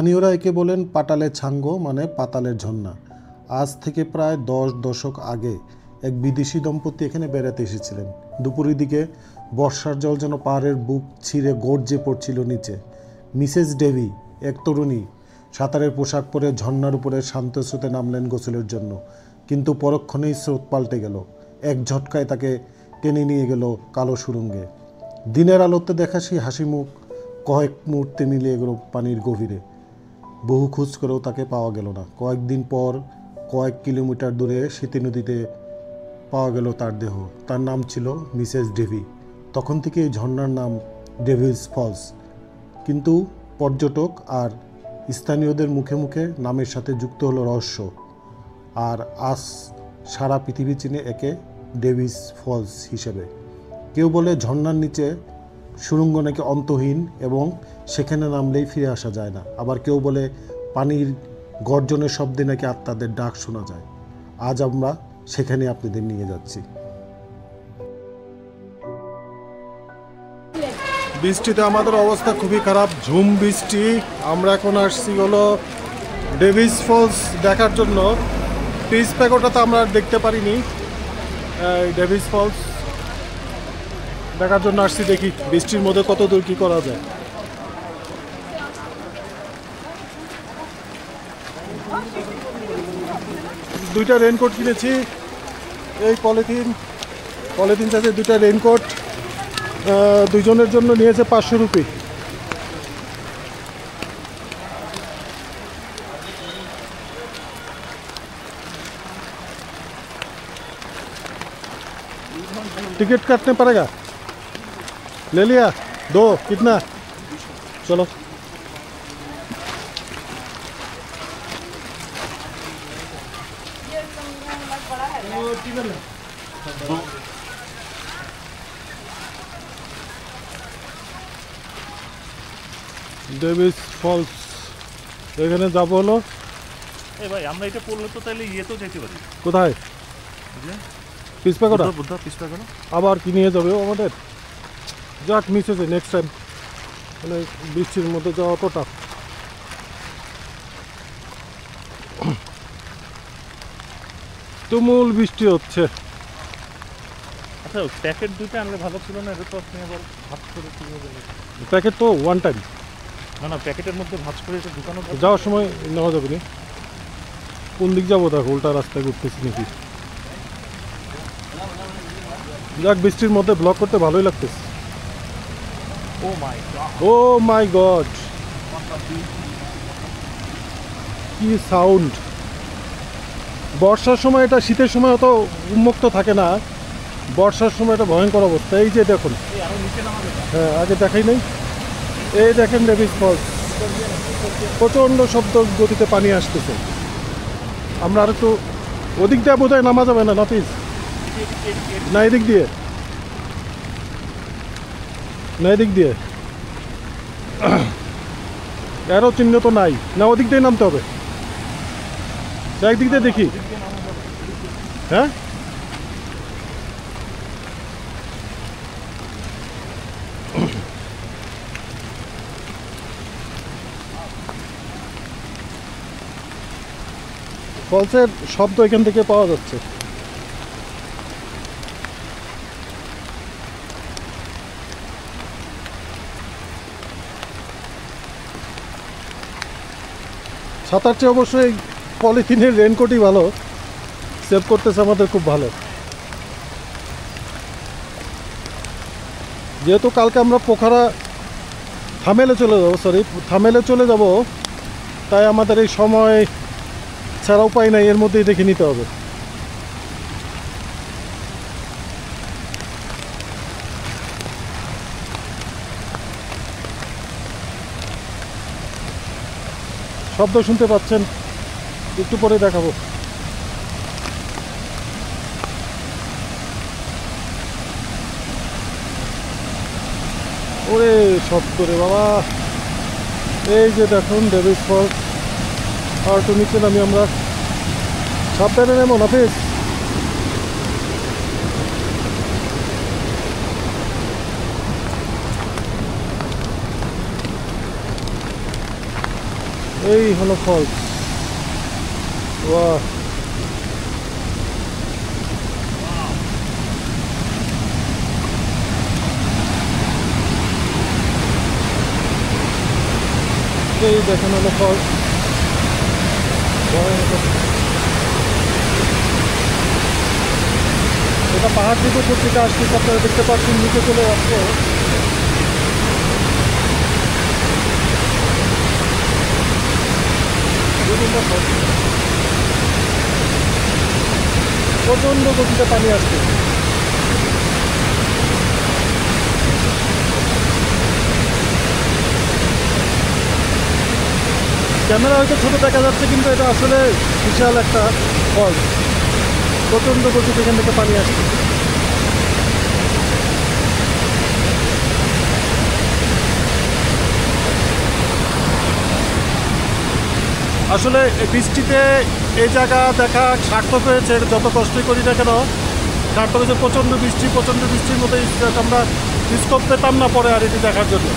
স্থানীয়রা একে বলেন পাটালে ছাঙ্গো, মানে পাতালের ঝর্ণা। আজ থেকে প্রায় 10 দশক আগে এক বিদেশি দম্পতি এখানে বেড়াতে এসেছিলেন। দুপুরের দিকে বর্ষার জল যেন পাহাড়ের বুক ছিঁড়ে গর্জে পড়ছিল নিচে। মিসেস ডেভি, এক তরুণী, সাঁতারের পোশাক পরে ঝর্ণার উপরে শান্ত স্রোতে নামলেন গোসলের জন্য। কিন্তু পরক্ষণেই স্রোত পাল্টে গেল। এক ঝটকায় তাকে টেনে নিয়ে গেল কালো সুড়ঙ্গে। দিনের আলোতে দেখা সেই হাসি মুখ কয়েক মুহূর্তে মিলিয়ে গেল পানির গভীরে। বহু খোঁজ করেও তাকে পাওয়া গেল না। কয়েকদিন পর কয়েক কিলোমিটার দূরে স্মৃতি নদীতে পাওয়া গেল তার দেহ। তার নাম ছিল মিসেস ডেভি। তখন থেকে এই ঝর্ণার নাম ডেভিলস ফলস। কিন্তু পর্যটক আর স্থানীয়দের মুখে মুখে নামের সাথে যুক্ত হলো রহস্য। আর আজ সারা পৃথিবী চিনে একে ডেভিলস ফলস হিসেবে। কেউ বলে ঝর্ণার নিচে সুড়ঙ্গ নাকি অন্তহীন এবং সেখানে নামলেই ফিরে আসা যায় না। আবার কেউ বলে পানির গর্জনের শব্দে নাকি আত্মাদের ডাক শোনা যায়। আজ আমরা সেখানে আপনাদের নিয়ে যাচ্ছি। বৃষ্টিতে আমাদের অবস্থা খুবই খারাপ, ঝুম বৃষ্টি। আমরা এখন আসছি হলো ডেভিলস ফলস দেখার জন্য। পিস প্যাকোটা তো আমরা দেখতে পারিনি। ডেভিলস ফলস দেখার জন্য আসছি, দেখি বৃষ্টির মধ্যে কত দূর কী করা যায়। দুইটা রেনকোট কিনেছি, এই পলিথিন সাইজের দুইটা রেনকোট। দুইজনের জন্য নিয়েছে 500 রুপি। टिकट काटने पड़ेगा, ले लिया 2, कितना? चलो ডেভিলস ফলস এখানে যাবো হলো। এই ভাই আমরা এটা পড়লে তো তাহলে তো যেতে পারি। কোথায়? পিস প্যাকোটা আবার কি নিয়ে যাবে আমাদের? যাক, মিস হয়েছে, নেক্সট টাইম। মানে বৃষ্টির মধ্যে যাওয়া তো টাফ। তুমুল বৃষ্টি হচ্ছে। আচ্ছা, প্যাকেট দুটো আনলে ভালো ছিল না? এটা তো আপনি আবার ভাজ করে প্যাকেট তো ওয়ান টাইম। না, প্যাকেটের মধ্যে ভাজ করে এটা ঢুকানো যাওয়ার সময় নেওয়া যাবে না। কোন দিক যাবো দেখো, উল্টা রাস্তায় ঘুরতেছি নাকি। যাক, বৃষ্টির মধ্যে ব্লগ করতে ভালোই লাগতেছে। ও মাই গড, কি সাউন্ড! বর্ষার সময় এটা, শীতের সময় অত উন্মুক্ত থাকে না, বর্ষার সময় এটা ভয়ঙ্কর অবস্থা। এই যে দেখুন, হ্যাঁ আগে দেখাই নাই। এই দেখেন ডেভিলস ফলস, প্রচণ্ড শব্দ গতিতে পানি আসতেছে। আমরা আর একটু ওদিক দিয়ে বোধহয় নামা যাবে না, নাপিস না এদিক দিয়ে, না এদিক দিয়ে এরও চিহ্ন তো নাই না, ওদিক দিয়ে নামতে হবে। একদিক দিয়ে দেখি। হ্যাঁ, ফলসের শব্দ এখান থেকে পাওয়া যাচ্ছে। সাঁতার চেয়ে অবশ্যই পলিথিনের রেনকোটই ভালো, সেভ করতেছে আমাদের খুব ভালো। যেহেতু কালকে আমরা পোখারা থামেলে চলে যাব, তাই আমাদের এই সময় ছাড়া উপায় নাই, এর মধ্যেই দেখে নিতে হবে। শব্দ শুনতে পাচ্ছেন, একটু পরে দেখাবো। ওরে শব্দ রে বাবা! এই যে দেখুন ডেভিলস ফলস। আর একটু নিচে নামি আমরা, সাবধানে নেমো নাফিস। এই হলো ফলস। বাহ, এই দেখেন হলো ফলস। এটা পাহাড় থেকে উপর থেকে আসতেছে, আপনারা দেখতে পাচ্ছেন নিচে চলে যাচ্ছে। প্রচন্ড গতিতে পানি আসছে। ক্যামেরা হয়তো ছোট দেখা যাচ্ছে, কিন্তু এটা আসলে বিশাল একটা ফল। প্রচন্ড গতিতে এখান থেকে পানি আসছে। আসলে বৃষ্টিতে এই জায়গা দেখা সার্থক হয়েছে, যত কষ্টই করি না কেন সার্থক হয়েছে। প্রচণ্ড বৃষ্টির মতো আমরা স্কোপ পেতাম না পরে আর এটি দেখার জন্য।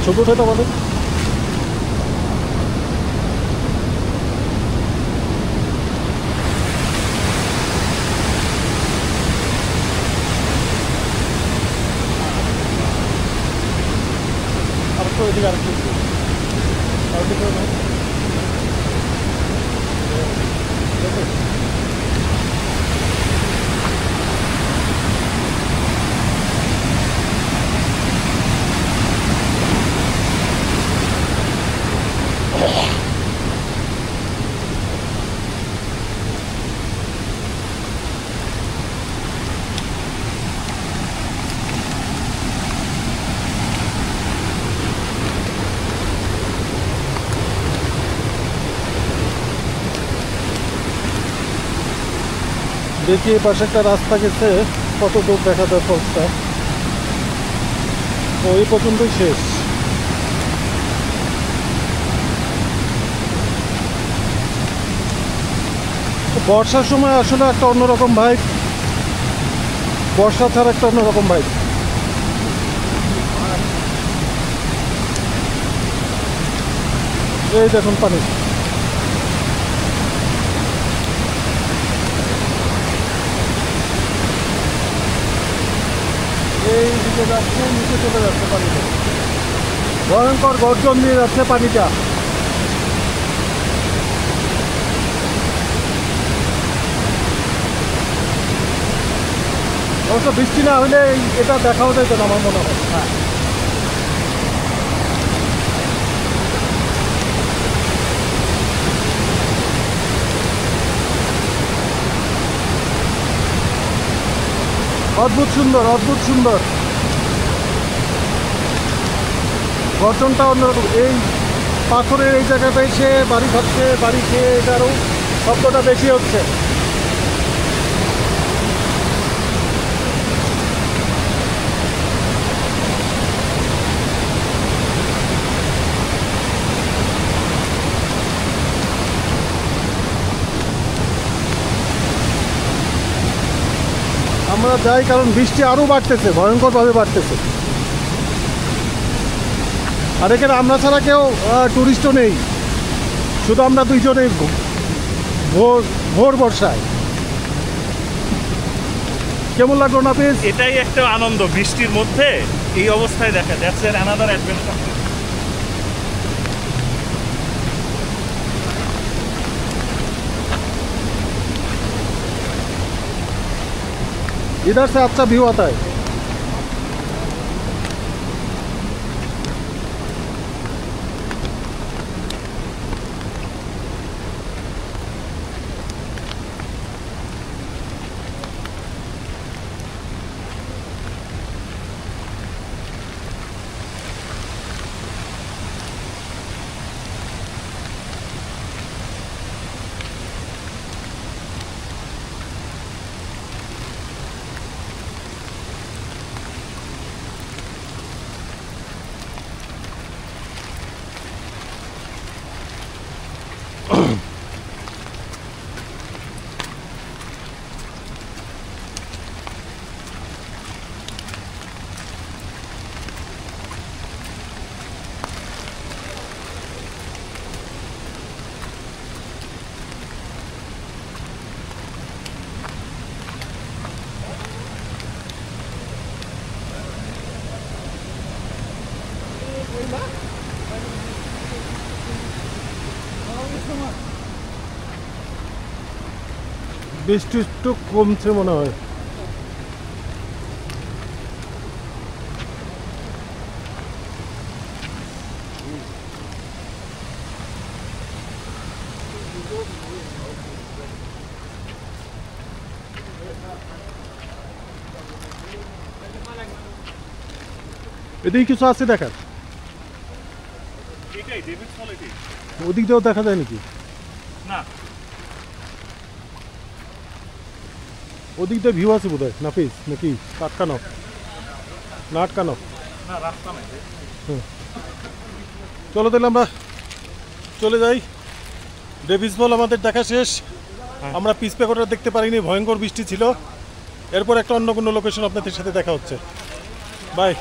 ছোটোটা বলেন। আরেকটু এদিকে আরেকটু দেখি এই পাশে একটা রাস্তা গেছে, কত দূর দেখা যায় ফলসটা। ওই পর্যন্তই শেষ। বর্ষার সময় আসলে একটা অন্যরকম ভাইব, বর্ষা ছাড়া একটা অন্যরকম ভাইব। এই দেখুন পানি, এই দিকে যাচ্ছে, নিচে চলে যাচ্ছে পানিটা। ভয়ঙ্কর গর্জন দিয়ে যাচ্ছে পানিটা। অবশ্য বৃষ্টি না হলে এটা দেখাও যেত না আমার মনে হয়। হ্যাঁ, অদ্ভুত সুন্দর, অদ্ভুত সুন্দর। গর্জনটা অন্যরকম। এই পাথরের এই জায়গাটা এসে বাড়ি খাচ্ছে, বাড়ি খেয়ে এটারও শব্দটা বেশি হচ্ছে। আমরা যাই কারণ বৃষ্টি আরও বাড়তেছে, ভয়ঙ্করভাবে বাড়তেছে। আর এখানে আমরা ছাড়া কেউ টুরিস্টও নেই, শুধু আমরা দুইজনেই ভোর বর্ষায়। কেমন লাগলো নাফিস? এটাই একটা আনন্দ বৃষ্টির মধ্যে এই অবস্থায় দেখা। That's another adventure. इधर से अच्छा व्यू आता है। বৃষ্টি একটু কমছে মনে হয়। এদিকে কিছু আছে দেখার? এটাই ডেভিড ফল এটাই। ওদিক দিয়েও দেখা যায় নাকি? না ওদিক দিয়ে ভিউ আছে বোধ হয়, নাফিস নাকি আটকানো না আটকানো? না রাস্তা নাই। চলো তাহলে আমরা চলে যাই। ডেভিস বল আমাদের দেখা শেষ। আমরা পিস প্যাকোটা দেখতে পারিনি, ভয়ঙ্কর বৃষ্টি ছিল। এরপর একটা অন্য কোনো লোকেশন আপনাদের সাথে দেখা হচ্ছে। বাই।